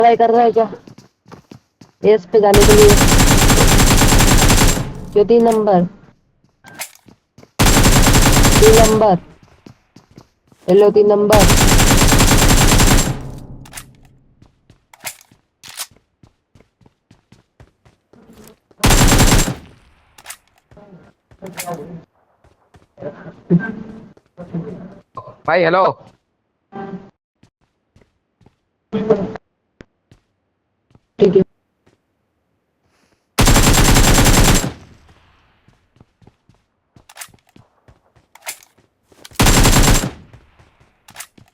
Try कर रहा है क्या एस पे जाने के लिए? जो 3 नंबर, 3 नंबर, हेलो 3 नंबर। भाई हेलो।